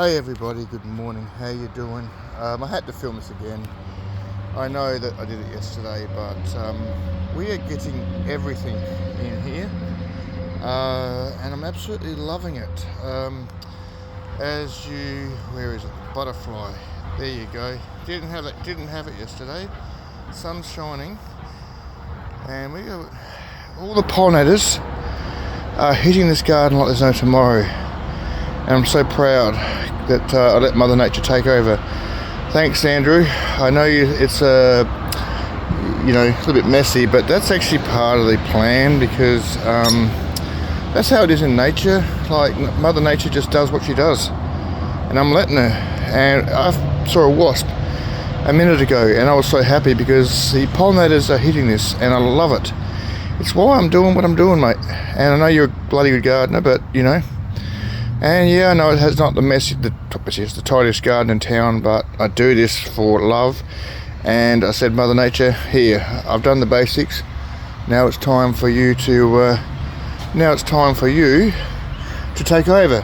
Hey everybody, good morning, how you doing? I had to film this again. I know that I did it yesterday, but we are getting everything in here, and I'm absolutely loving it. Where is it? Butterfly. There you go. Didn't have it yesterday. Sun's shining, and we got all the pollinators are hitting this garden like there's no tomorrow. And I'm so proud that I let Mother Nature take over. Thanks, Andrew. I know it's a little bit messy, but that's actually part of the plan because that's how it is in nature. Like Mother Nature just does what she does, and I'm letting her. And I saw a wasp a minute ago, and I was so happy because the pollinators are hitting this, and I love it. It's why I'm doing what I'm doing, mate. And I know you're a bloody good gardener, but And yeah, I know it has not the tidiest garden in town, but I do this for love. And I said, Mother Nature, here, I've done the basics. Now it's time for you to take over,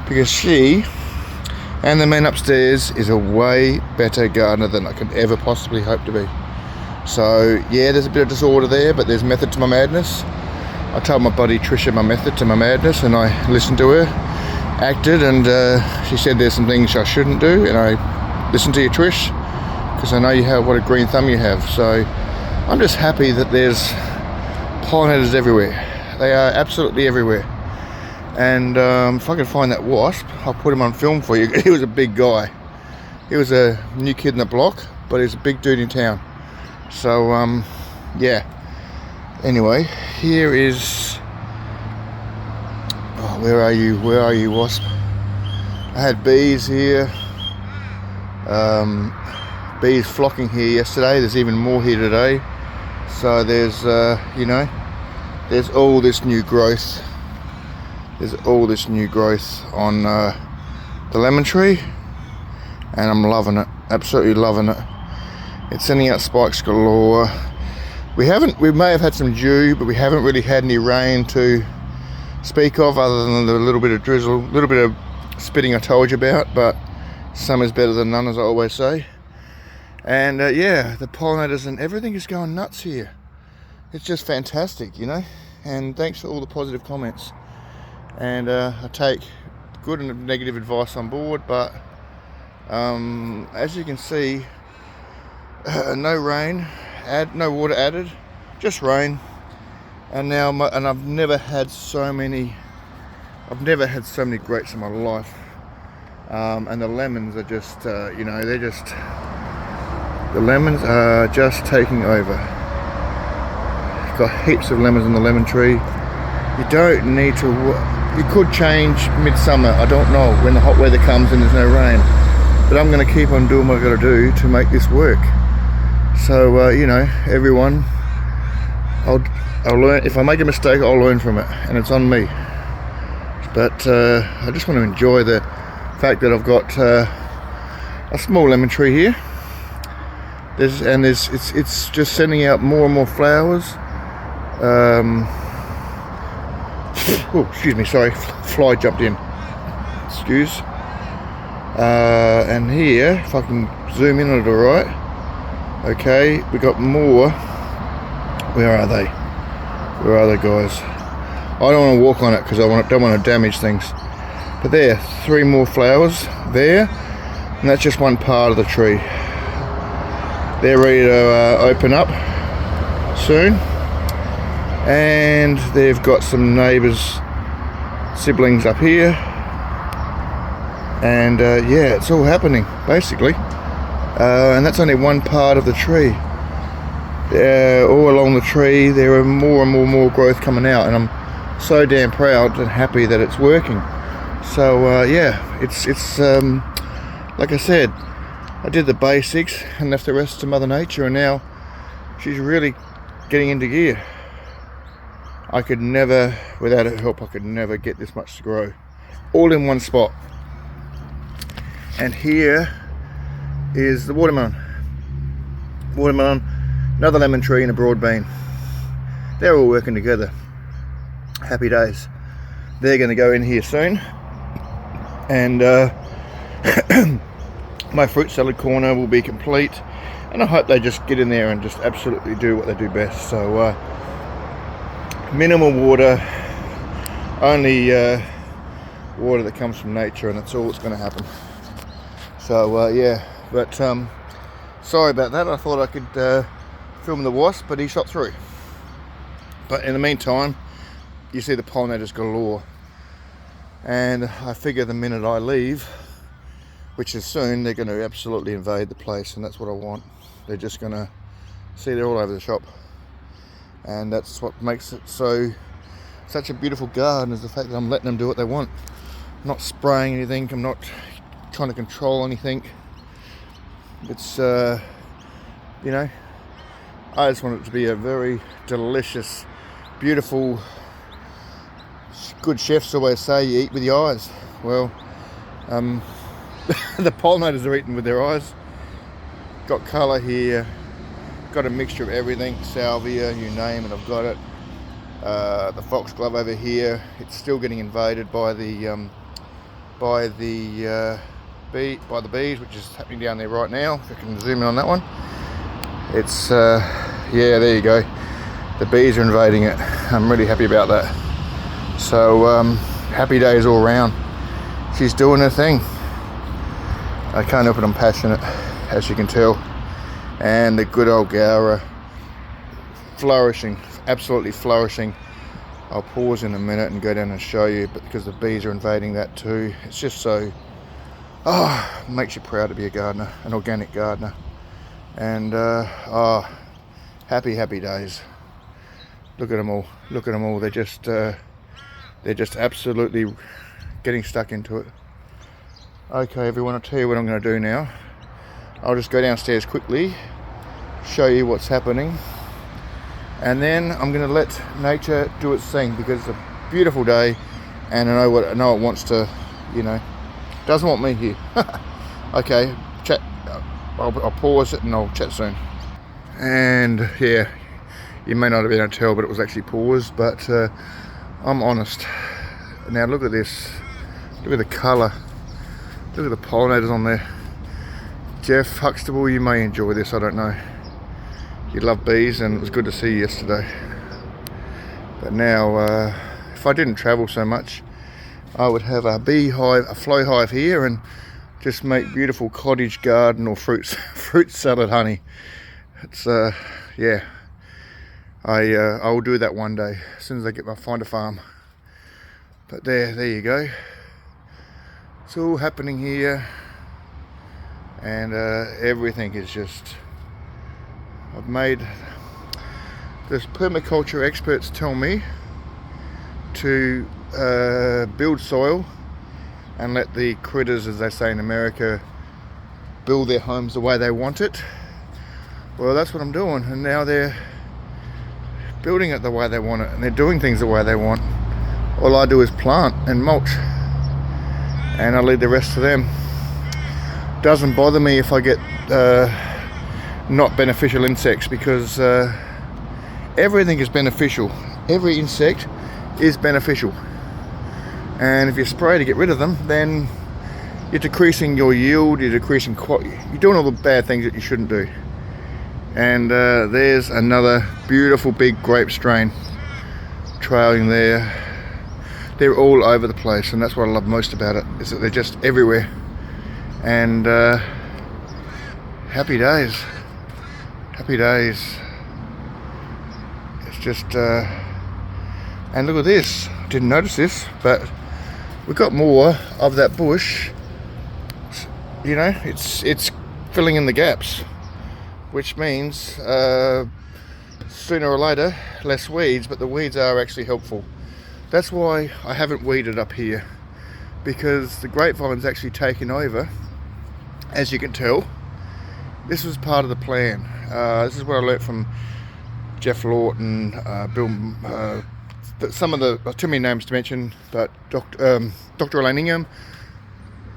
because she and the man upstairs is a way better gardener than I could ever possibly hope to be. So yeah, there's a bit of disorder there, but there's method to my madness. I told my buddy Trisha my method to my madness, and I listened to her, acted, and she said there's some things I shouldn't do, and I listened to you, Trish, because I know what a green thumb you have. So I'm just happy that there's pollinators everywhere. They are absolutely everywhere. And if I can find that wasp, I'll put him on film for you. He was a big guy. He was a new kid in the block, but he's a big dude in town. So yeah. Anyway, here is... Oh, where are you, wasp? I had bees here. Bees flocking here yesterday. There's even more here today. So there's, there's all this new growth. There's all this new growth on the lemon tree. And I'm loving it. Absolutely loving it. It's sending out spikes galore. We may have had some dew, but we haven't really had any rain to speak of, other than the little bit of drizzle, little bit of spitting I told you about, but some is better than none, as I always say. And yeah, the pollinators and everything is going nuts here. It's just fantastic, and thanks for all the positive comments. And I take good and negative advice on board, but as you can see, no rain, no water added, just rain. And now, I've never had so many grapes in my life. And the lemons are just, the lemons are just taking over. Got heaps of lemons on the lemon tree. You don't need to, you could change midsummer, I don't know, when the hot weather comes and there's no rain. But I'm going to keep on doing what I've got to do to make this work. So, everyone, I'll learn. If I make a mistake, I'll learn from it, and it's on me. But I just want to enjoy the fact that I've got a small lemon tree here. It's just sending out more and more flowers. Oh, excuse me, sorry, fly jumped in. Excuse. And here, if I can zoom in on it, all right. Okay, we got more. Where are they? Where are they, guys? I don't want to walk on it because I don't want to damage things. But there, 3 more flowers there, and that's just one part of the tree. They're ready to open up soon, and they've got some neighbours' siblings up here, and yeah, it's all happening basically, and that's only one part of the tree. All along the tree there are more and more growth coming out, and I'm so damn proud and happy that it's working. So yeah, it's like I said, I did the basics and left the rest to Mother Nature, and now she's really getting into gear. I could never, without her help, I could never get this much to grow, all in one spot. And here is the watermelon, another lemon tree, and a broad bean. They're all working together. Happy days. They're going to go in here soon, and My fruit salad corner will be complete, and I hope they just get in there and just absolutely do what they do best. So minimal water, only water that comes from nature, and that's all that's going to happen. So yeah, but sorry about that. I thought I could film the wasp, but he shot through. But in the meantime, you see the pollinators galore, and I figure the minute I leave, which is soon, they're going to absolutely invade the place, and that's what I want. They're just going to see, they're all over the shop, and that's what makes it such a beautiful garden, is the fact that I'm letting them do what they want. I'm not spraying anything, I'm not trying to control anything. It's you know, I just want it to be a very delicious, beautiful, good chefs always say you eat with your eyes. Well, the pollinators are eating with their eyes. Got colour here, got a mixture of everything, salvia, you name it, I've got it. The foxglove over here, it's still getting invaded by the bees, which is happening down there right now. If I can zoom in on that one, it's yeah, there you go. The bees are invading it. I'm really happy about that. So happy days all round. She's doing her thing. I can't help it, I'm passionate, as you can tell. And the good old Gaura, flourishing, absolutely flourishing. I'll pause in a minute and go down and show you, but because the bees are invading that too. It's just so, makes you proud to be a gardener, an organic gardener. And happy days. Look at them all, look at them all. They're just absolutely getting stuck into it. Okay everyone, I'll tell you what I'm going to do now. I'll just go downstairs quickly, show you what's happening, and then I'm going to let nature do its thing, because it's a beautiful day, and I know it wants to, you know, doesn't want me here. Okay, chat. I'll pause it and I'll chat soon. And yeah, you may not have been able to tell, but it was actually paused. But I'm honest. Now look at this. Look at the colour. Look at the pollinators on there. Jeff Huxtable, you may enjoy this, I don't know. You love bees, and it was good to see you yesterday. But now, if I didn't travel so much, I would have a beehive, a flow hive here, and just make beautiful cottage garden or fruit salad honey. It's yeah. I will do that one day, as soon as I find a farm. But there you go. It's all happening here, and everything is just, I've made, this permaculture experts tell me to build soil and let the critters, as they say in America, build their homes the way they want it. Well, that's what I'm doing, and now they're building it the way they want it, and they're doing things the way they want. All I do is plant and mulch, and I leave the rest to them. Doesn't bother me if I get not beneficial insects, because everything is beneficial. Every insect is beneficial, and if you spray to get rid of them, then you're decreasing your yield, you're decreasing quality, you're doing all the bad things that you shouldn't do. And there's another beautiful big grape strain trailing there. They're all over the place, and that's what I love most about it, is that they're just everywhere. And happy days, happy days. It's just and look at this, didn't notice this, but we've got more of that bush. You know, it's filling in the gaps, which means sooner or later less weeds, but the weeds are actually helpful. That's why I haven't weeded up here, because the grapevine's actually taken over. As you can tell, this was part of the plan. This is what I learnt from Jeff Lawton, Bill, some of the, too many names to mention, but Dr. Elaine Ingham.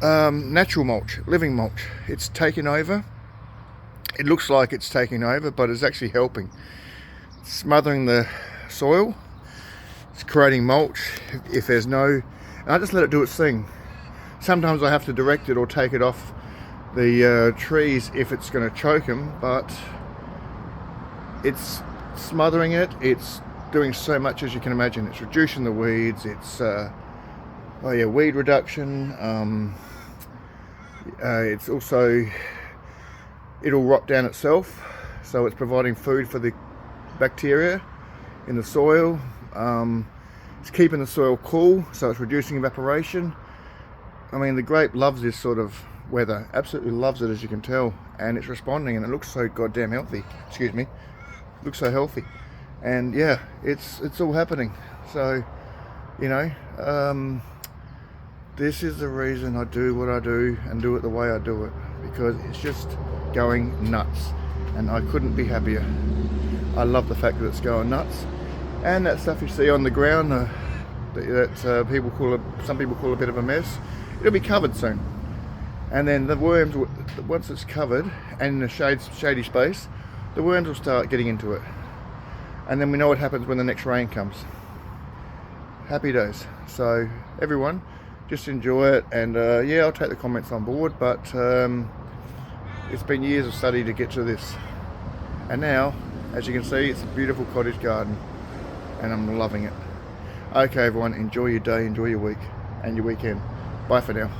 Natural mulch, living mulch. It's taken over. It looks like it's taking over, but it's actually helping. Smothering the soil. It's creating mulch. If there's no, and I just let it do its thing. Sometimes I have to direct it or take it off the trees if it's going to choke them, but it's smothering it. It's doing so much, as you can imagine. It's reducing the weeds. It's weed reduction. It's also, it'll rot down itself, so it's providing food for the bacteria in the soil. It's keeping the soil cool, so it's reducing evaporation. I mean, the grape loves this sort of weather, absolutely loves it, as you can tell, and it's responding, and it looks so goddamn healthy. Excuse me, looks so healthy, and yeah, it's all happening. So, you know, this is the reason I do what I do and do it the way I do it, because it's just going nuts, and I couldn't be happier. I love the fact that it's going nuts. And that stuff you see on the ground that people call some people call a bit of a mess, it'll be covered soon. And then the worms, once it's covered and in a shady space, the worms will start getting into it. And then we know what happens when the next rain comes. Happy days. So everyone, just enjoy it. And yeah, I'll take the comments on board, but it's been years of study to get to this. And now, as you can see, it's a beautiful cottage garden, and I'm loving it. Okay everyone, enjoy your day, enjoy your week and your weekend. Bye for now.